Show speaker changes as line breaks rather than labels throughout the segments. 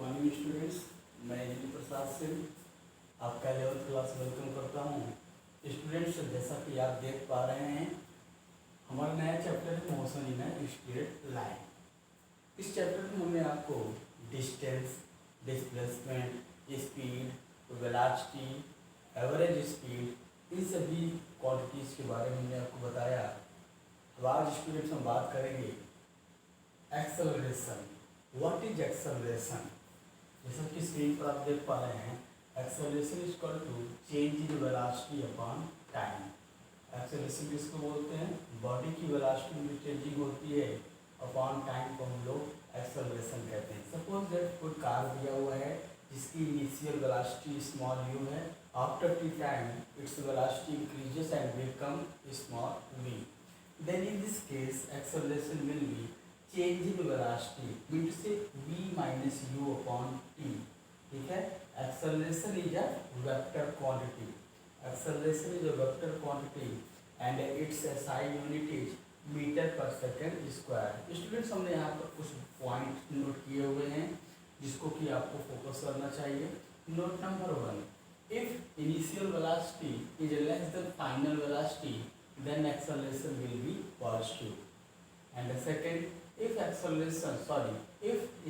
Morning students, मैं जी प्रसाद सिंह आपका 11th class welcome करता हूँ। स्टूडेंट्स, जैसा कि आप देख पा रहे हैं, हमारा नया चैप्टर है motion in a straight line. इस चैप्टर में हमने आपको distance, displacement, speed, velocity, average speed, इन सभी क्वांटिटीज़ के बारे में हमने आपको बताया। अब आज स्टूडेंट्स हम बात करेंगे एक्सेलरेशन। What is acceleration? जैसा कि स्क्रीन पर आप देख पा रहे हैं, acceleration is equal to change in velocity upon time. Acceleration किसको बोलते हैं? बॉडी की वेलोसिटी में चेंजिंग होती है अपॉन टाइम को हम लोग एक्सेलरेशन कहते हैं। सपोज दैट कोई कार दिया हुआ है जिसकी इनिशियल वेलोसिटी स्मॉल u है। After T time its velocity increases and become small v। Then in this case acceleration will be change in velocity mean से v minus u upon t। ठीक है, acceleration is a vector quantity. Acceleration is a vector quantity and its SI unit is metre per second square. Students, हमने यहाँ पर कुछ point note किए हुए हैं जिसको कि आपको फोकस करना चाहिए। Note number 1, if initial velocity is less than final velocity then acceleration will be positive. And the second, if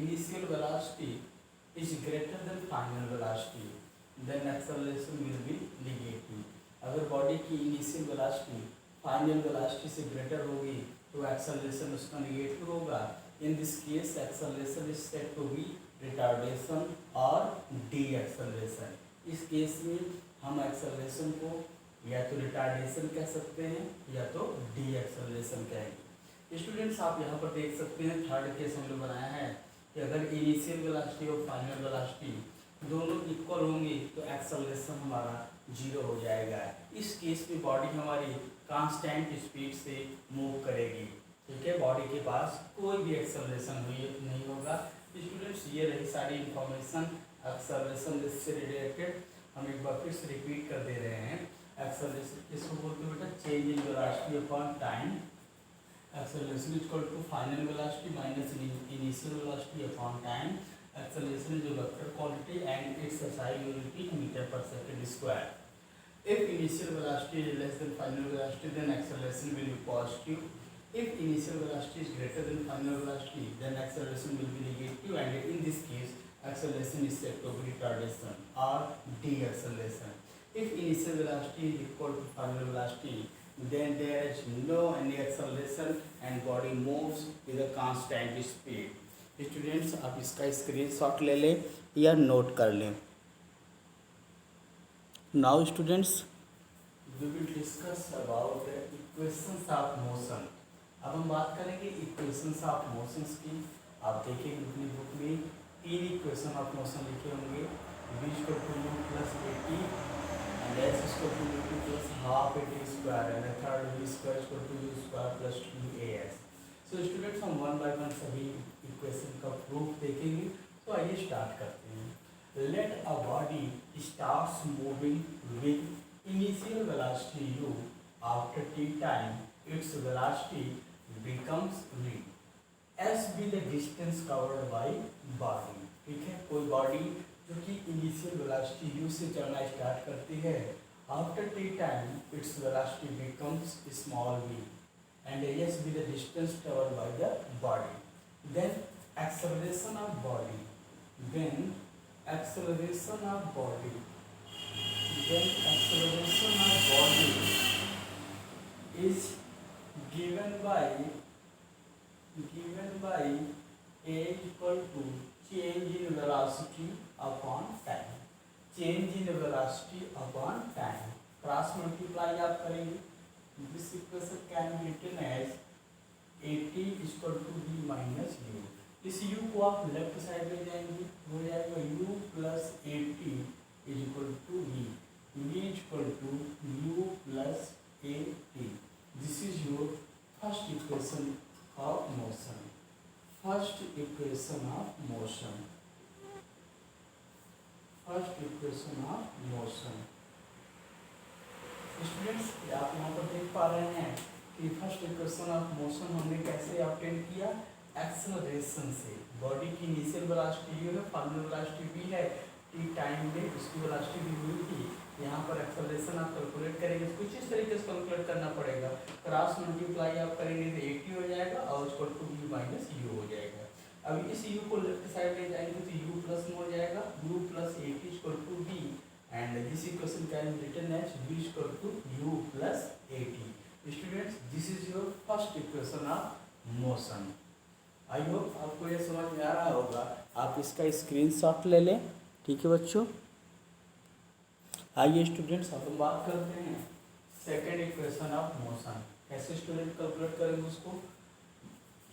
initial velocity is greater than final velocity, then acceleration will be negative. अगर body की initial velocity final velocity से greater होगी तो acceleration उसका negative होगा। In this case acceleration is said to be retardation और deceleration. इस case में हम एक्सेलरेशन को या तो रिटार्डेशन कह सकते हैं या तो डी एक्सेलरेशन कहेंगे। स्टूडेंट्स, आप यहाँ पर देख सकते हैं थर्ड केस हम लोग बनाया है कि अगर इनिशियल वेलोसिटी और फाइनल वेलोसिटी दोनों इक्वल होंगे तो एक्सेलरेशन हमारा 0 हो जाएगा। इस केस में बॉडी हमारी कांस्टेंट स्पीड से मूव करेगी। ठीक है, बॉडी के पास कोई भी एक्सेलरेशन नहीं होगा। स्टूडेंट्स, ये रही सारी इंफॉर्मेशन एक्सेलरेशन से रिलेटेड। हम एक बार फिर से रिपीट कर दे रहे हैं। एक्सेलरेशन किसको बोलते हैं बेटा? Change in velocity upon time. Acceleration is equal to final velocity minus initial velocity upon time. Acceleration is a vector quantity and its SI unit is meter per second square. If initial velocity is less than final velocity, then acceleration will be positive. If initial velocity is greater than final velocity, then acceleration will be negative, and in this case, acceleration is said to be retardation or deceleration. If initial velocity is equal to final velocity, then there is no any acceleration and body moves with a constant speed. Students, आप इसका screenshot ले लें या note कर लें। Now students, we will discuss about the equations of motion. अब हम बात करेंगे equations of motions की। आप देखेंगे अपनी बुक में 3 इक्वेशन ऑफ मोशन लिखे होंगे। v = u plus at and s = u plus half at square and the third v square = u square plus 2as. So students, हम वन बाय वन सभी equation का प्रूफ देखेंगे। तो आइए start करते हैं। Let a body starts moving with initial velocity u, after t time its velocity becomes v, s be the distance covered by body। ठीक है, कोई बॉडी जो कि इनिशियल वेलोसिटी u से चलना स्टार्ट करती है, after T time its velocity becomes small v and s be the distance covered by the body. Then acceleration of body is given by a equal to change in velocity upon time। Change in velocity upon time cross multiply आप करेंगे। This equation can be written as at equal to v minus u। इस u को आप left side में जाएंगे, हो जाएगा u plus at is equal to v, v equal to u plus at। This is your first equation of motion. First equation of motion students, आप यहाँ पर देख पा रहे हैं कि फर्स्ट इक्वेशन ऑफ मोशन हमने कैसे ऑब्टेन किया। एक्सेलरेशन से बॉडी की इनिशियल वेलोसिटी u है, फाइनल वेलोसिटी v है, t टाइम में उसकी वेलोसिटी भी हुई थी। यहाँ पर एक्सेलरेशन आप कैलकुलेट करेंगे तो कुछ इस तरीके से कैलकुलेट करना पड़ेगा। क्रॉस मल्टीप्लाई आप करेंगे तो 80 हो जाएगा और उसको टू u माइनस u हो जाएगा। अब इस u को लेफ्ट साइड ले जाएंगे तो u प्लस में हो जाएगा, u plus 80 equal to v and this equation can be written as v equal to u plus 80। Students this is your first equation of motion. I hope आपको ये समझ में आ रहा होगा। आप इसका स्क्रीनशॉट ले लें, ठीक है बच्चों। आइए स्टूडेंट्स अब हम बात करते हैं सेकेंड इक्वेशन ऑफ मोशन। कैसे स्टूडेंट कैलकुलेट करेंगे उसको।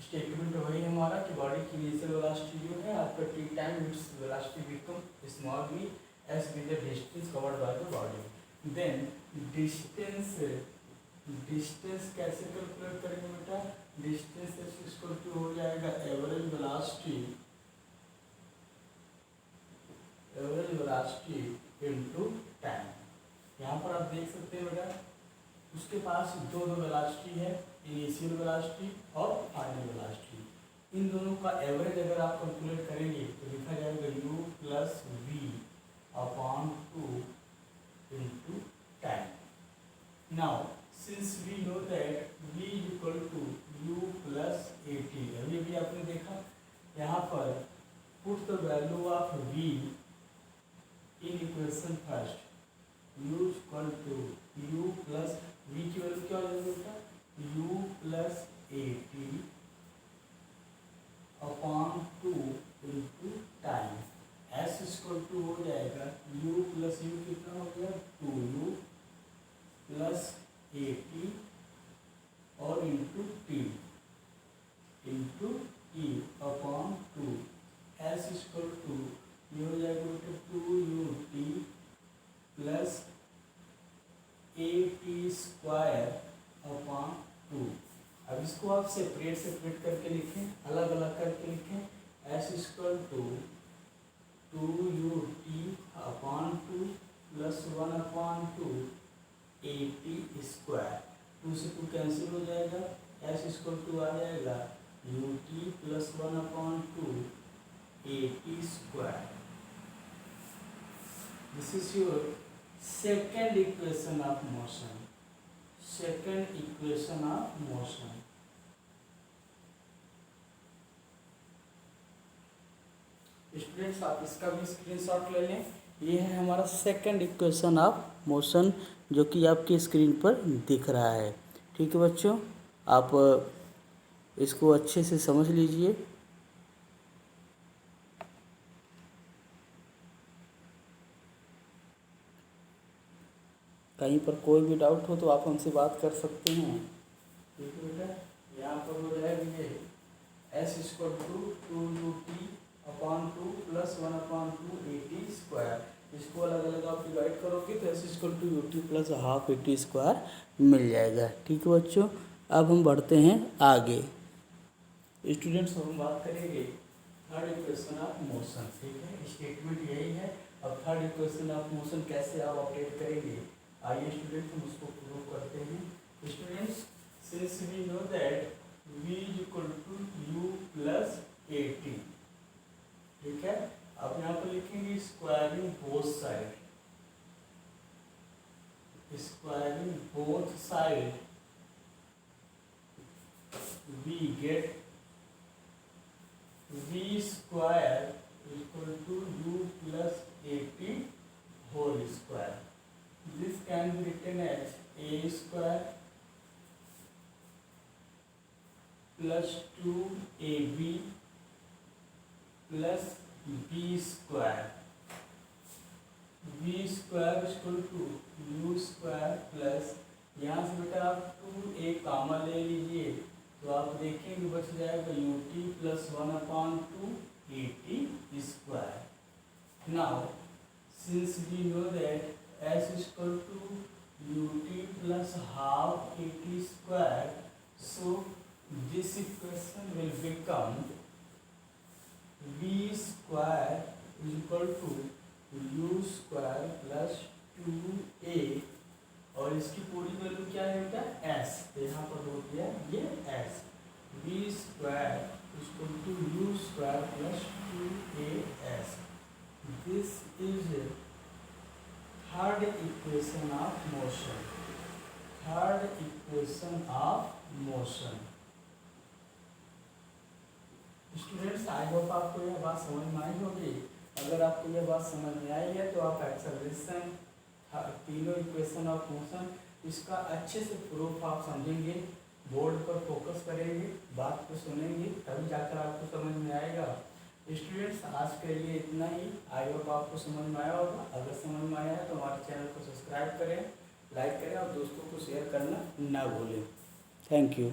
स्टेटमेंट वही हमारा कि बॉडी की इनिशियल वेलोसिटी जो है after T time its velocity become small v as with the distance covered by the body। Then distance कैसे कैलकुलेट करेंगे बेटा। डिस्टेंस इक्वल टू हो जाएगा एवरेज वेलोसिटी इनटू टाइम। यहाँ पर आप देख सकते हैं बेटा उसके पास दो वेलोसिटी है, इनिशियल वेलोसिटी और फाइनल वेलोसिटी। इन दोनों का एवरेज अगर आप कैलकुलेट करेंगे तो लिखा जाएगा u plus v upon 2 into time. Now since we know that v is equal to u plus 80, अभी भी आपने देखा यहाँ पर put the value of v in equation first, u is equal to u plus v की value क्या हो जाएगा u plus 80 upon 2 into time. s equal to हो जाएगा u प्लस u कितना हो गया 2u प्लस 80 और into T into E upon 2। S equal to ये हो जाएगा 2ut प्लस 80 स्क्वायर अपॉन 2। अब इसको आप सेपरेट करके लिखें, अलग अलग करके लिखें। S equal to 2ut upon 2 plus 1 upon 2 80 square. 2 से 2 कैंसिल हो जाएगा, एस इक्वल टू आ जाएगा ut plus 1 upon 2 80 square. This is your second equation of motion. Second equation of motion. Students आप इसका भी स्क्रीनशॉट ले लें। ये है हमारा सेकेंड इक्वेशन ऑफ मोशन जो कि आपकी स्क्रीन पर दिख रहा है, ठीक है बच्चों। आप इसको अच्छे से समझ लीजिए। कहीं पर कोई भी डाउट हो तो आप हमसे बात कर सकते हैं, ठीक है बेटा। यहाँ पर हो जाएगा ये S equal to 2ut upon 2 plus 1 upon 2 80 square. इसको अलग अलग आप डिवाइड करोगे तो S equal to ut plus half 80 square मिल जाएगा, ठीक है बच्चों। अब हम बढ़ते हैं आगे। स्टूडेंट्स हम बात करेंगे थर्ड इक्वेशन ऑफ मोशन, ठीक है। स्टेटमेंट यही है। अब थर्ड इक्वेशन ऑफ मोशन कैसे आप अपडेट करेंगे, आइए स्टूडेंट हम उसको प्रूव करते हैं। Students since we know that v is equal to u plus 80, ठीक है। अब यहाँ पर लिखेंगे squaring both side, squaring both side we get v square equal to u plus 80 whole square. This can be written as a square plus 2ab plus b square. v square is equal to u square plus, यहाँ से बेटा आप 2a common ले लीजिए तो आप देखेंगे बच जाएगा ut plus 1 upon 2 80 square. Now since we know that s is equal to ut plus half 80 square, so this equation will become v square is equal to u square plus 2a और इसकी पूरी value क्या है बेटा s, तो यहाँ पर हो गया ये s। v square equal to u square plus 2as. This is third equation of motion. Third equation of motion. Students I hope आपको यह बात समझ में आई होगी। अगर आपको यह बात समझ में आई है तो आप एक्सेलरेशन तीनों इक्वेशन ऑफ मोशन इसका अच्छे से प्रूफ आप समझेंगे, बोर्ड पर फोकस करेंगे, बात को सुनेंगे, तभी जाकर आपको समझ में आएगा। स्टूडेंट्स आज के लिए इतना ही। आई होप आपको समझ में आया होगा। अगर समझ में आया है तो हमारे चैनल को सब्सक्राइब करें, लाइक करें और दोस्तों को शेयर करना ना भूलें। Thank you.